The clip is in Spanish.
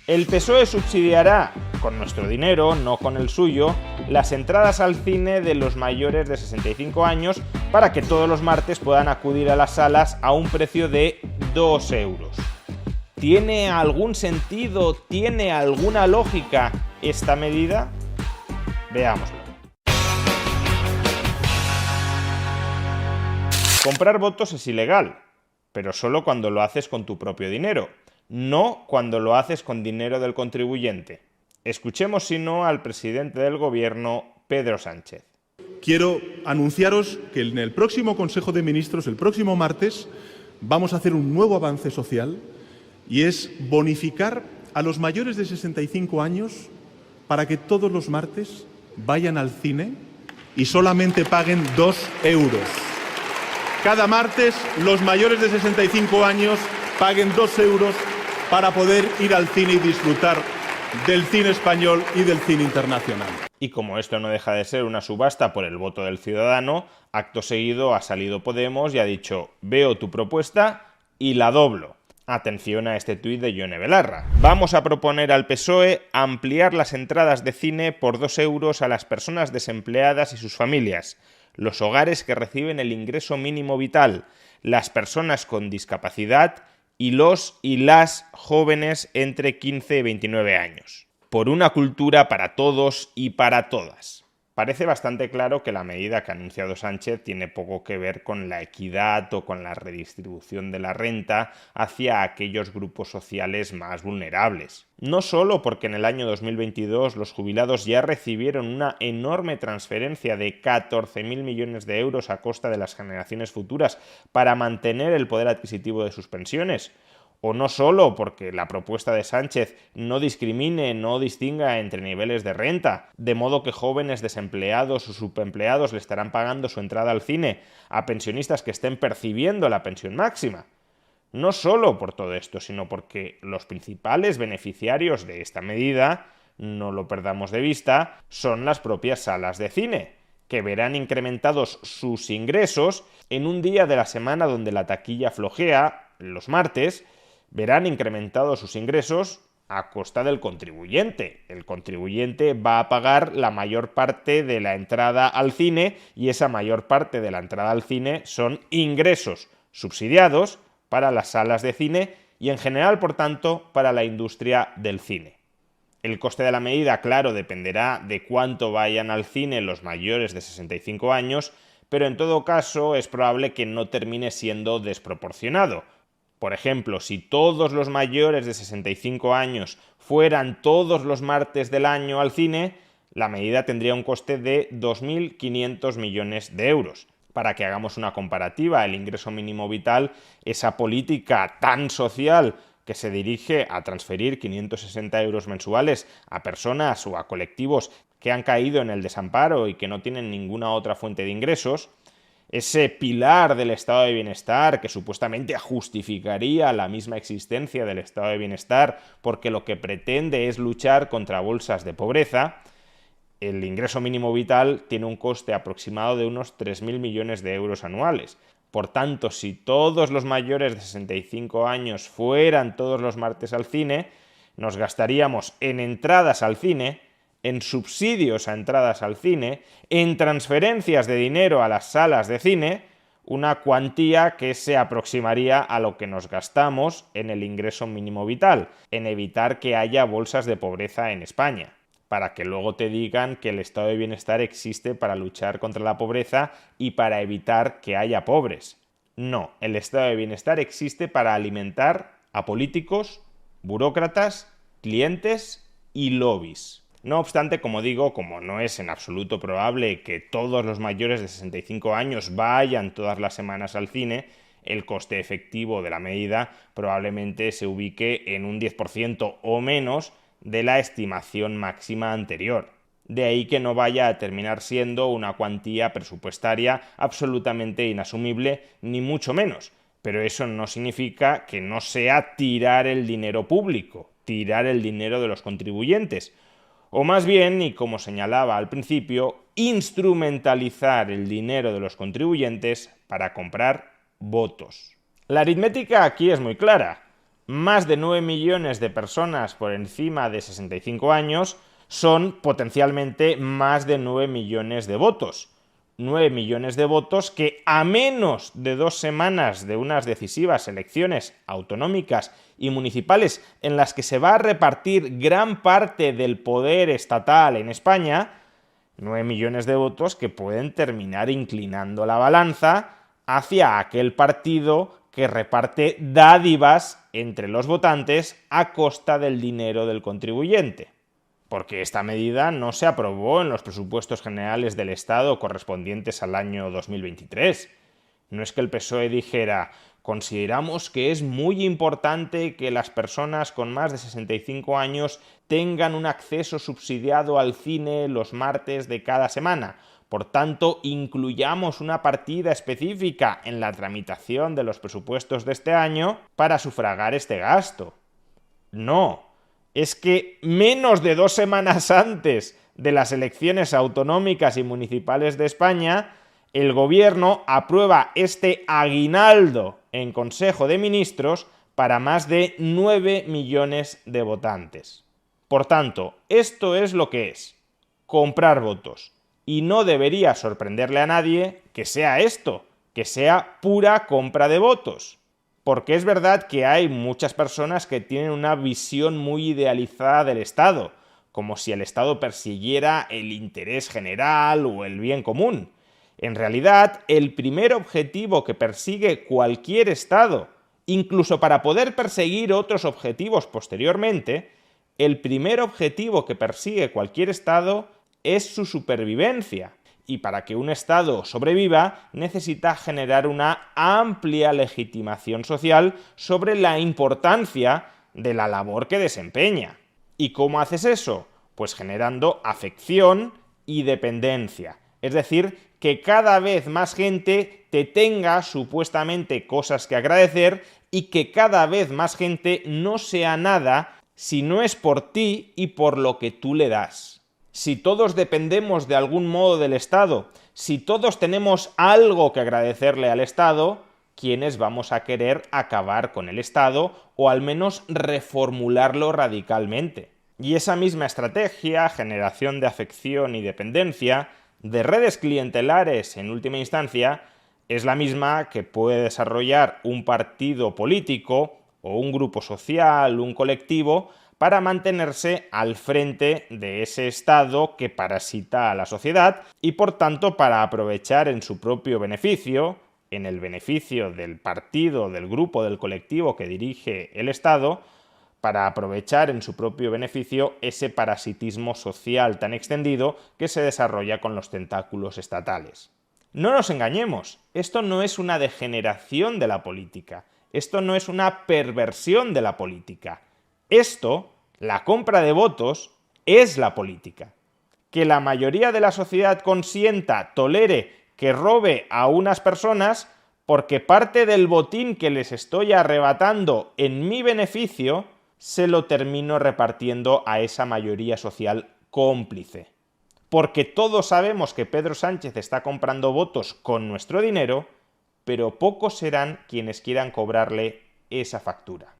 El PSOE subsidiará, con nuestro dinero, no con el suyo, las entradas al cine de los mayores de 65 años para que todos los martes puedan acudir a las salas a un precio de 2 euros. ¿Tiene algún sentido, tiene alguna lógica esta medida? Veámoslo. Comprar votos es ilegal, pero solo cuando lo haces con tu propio dinero, no cuando lo haces con dinero del contribuyente. Escuchemos si no al presidente del Gobierno, Pedro Sánchez. Quiero anunciaros que en el próximo Consejo de Ministros, el próximo martes, vamos a hacer un nuevo avance social y es bonificar a los mayores de 65 años para que todos los martes vayan al cine y solamente paguen 2 euros. Cada martes los mayores de 65 años paguen 2 euros para poder ir al cine y disfrutar del cine español y del cine internacional. Y como esto no deja de ser una subasta por el voto del ciudadano, acto seguido ha salido Podemos y ha dicho: veo tu propuesta y la doblo. Atención a este tuit de Yone Belarra. Vamos a proponer al PSOE ampliar las entradas de cine por 2 euros a las personas desempleadas y sus familias, los hogares que reciben el ingreso mínimo vital, las personas con discapacidad y los y las jóvenes entre 15 y 29 años. Por una cultura para todos y para todas. Parece bastante claro que la medida que ha anunciado Sánchez tiene poco que ver con la equidad o con la redistribución de la renta hacia aquellos grupos sociales más vulnerables. No solo porque en el año 2022 los jubilados ya recibieron una enorme transferencia de 14.000 millones de euros a costa de las generaciones futuras para mantener el poder adquisitivo de sus pensiones, o no solo porque la propuesta de Sánchez no discrimine, no distinga entre niveles de renta, de modo que jóvenes desempleados o subempleados le estarán pagando su entrada al cine a pensionistas que estén percibiendo la pensión máxima. No solo por todo esto, sino porque los principales beneficiarios de esta medida, no lo perdamos de vista, son las propias salas de cine, que verán incrementados sus ingresos en un día de la semana donde la taquilla flojea, los martes. Verán incrementados sus ingresos a costa del contribuyente. El contribuyente va a pagar la mayor parte de la entrada al cine y esa mayor parte de la entrada al cine son ingresos subsidiados para las salas de cine y en general, por tanto, para la industria del cine. El coste de la medida, claro, dependerá de cuánto vayan al cine los mayores de 65 años, pero en todo caso es probable que no termine siendo desproporcionado. Por ejemplo, si todos los mayores de 65 años fueran todos los martes del año al cine, la medida tendría un coste de 2.500 millones de euros. Para que hagamos una comparativa, el ingreso mínimo vital, esa política tan social que se dirige a transferir 560 euros mensuales a personas o a colectivos que han caído en el desamparo y que no tienen ninguna otra fuente de ingresos, ese pilar del estado de bienestar que supuestamente justificaría la misma existencia del estado de bienestar porque lo que pretende es luchar contra bolsas de pobreza, el ingreso mínimo vital tiene un coste aproximado de unos 3.000 millones de euros anuales. Por tanto, si todos los mayores de 65 años fueran todos los martes al cine, nos gastaríamos en entradas al cine, en subsidios a entradas al cine, en transferencias de dinero a las salas de cine, una cuantía que se aproximaría a lo que nos gastamos en el ingreso mínimo vital, en evitar que haya bolsas de pobreza en España, para que luego te digan que el estado de bienestar existe para luchar contra la pobreza y para evitar que haya pobres. No, el estado de bienestar existe para alimentar a políticos, burócratas, clientes y lobbies. No obstante, como digo, como no es en absoluto probable que todos los mayores de 65 años vayan todas las semanas al cine, el coste efectivo de la medida probablemente se ubique en un 10% o menos de la estimación máxima anterior. De ahí que no vaya a terminar siendo una cuantía presupuestaria absolutamente inasumible, ni mucho menos. Pero eso no significa que no sea tirar el dinero público, tirar el dinero de los contribuyentes. O más bien, y como señalaba al principio, instrumentalizar el dinero de los contribuyentes para comprar votos. La aritmética aquí es muy clara. más de 9 millones de personas por encima de 65 años son potencialmente más de 9 millones de votos. 9 millones de votos que a menos de 2 semanas de unas decisivas elecciones autonómicas y municipales en las que se va a repartir gran parte del poder estatal en España, 9 millones de votos que pueden terminar inclinando la balanza hacia aquel partido que reparte dádivas entre los votantes a costa del dinero del contribuyente. Porque esta medida no se aprobó en los presupuestos generales del Estado correspondientes al año 2023. No es que el PSOE dijera: consideramos que es muy importante que las personas con más de 65 años tengan un acceso subsidiado al cine los martes de cada semana. Por tanto, incluyamos una partida específica en la tramitación de los presupuestos de este año para sufragar este gasto. No. Es que menos de 2 semanas antes de las elecciones autonómicas y municipales de España, el gobierno aprueba este aguinaldo en Consejo de Ministros para más de 9 millones de votantes. Por tanto, esto es lo que es: comprar votos. Y no debería sorprenderle a nadie que sea esto, que sea pura compra de votos. Porque es verdad que hay muchas personas que tienen una visión muy idealizada del Estado, como si el Estado persiguiera el interés general o el bien común. En realidad, el primer objetivo que persigue cualquier Estado, incluso para poder perseguir otros objetivos posteriormente, el primer objetivo que persigue cualquier Estado es su supervivencia. Y para que un Estado sobreviva, necesita generar una amplia legitimación social sobre la importancia de la labor que desempeña. ¿Y cómo haces eso? Pues generando afección y dependencia. Es decir, que cada vez más gente te tenga supuestamente cosas que agradecer y que cada vez más gente no sea nada si no es por ti y por lo que tú le das. Si todos dependemos de algún modo del Estado, si todos tenemos algo que agradecerle al Estado, ¿quiénes vamos a querer acabar con el Estado o al menos reformularlo radicalmente? Y esa misma estrategia, generación de afección y dependencia, de redes clientelares en última instancia, es la misma que puede desarrollar un partido político o un grupo social, un colectivo, para mantenerse al frente de ese Estado que parasita a la sociedad y por tanto para aprovechar en su propio beneficio, en el beneficio del partido, del grupo, del colectivo que dirige el Estado, para aprovechar en su propio beneficio ese parasitismo social tan extendido que se desarrolla con los tentáculos estatales. No nos engañemos, esto no es una degeneración de la política, esto no es una perversión de la política. Esto, la compra de votos, es la política. Que la mayoría de la sociedad consienta, tolere, que robe a unas personas porque parte del botín que les estoy arrebatando en mi beneficio se lo termino repartiendo a esa mayoría social cómplice. Porque todos sabemos que Pedro Sánchez está comprando votos con nuestro dinero, pero pocos serán quienes quieran cobrarle esa factura.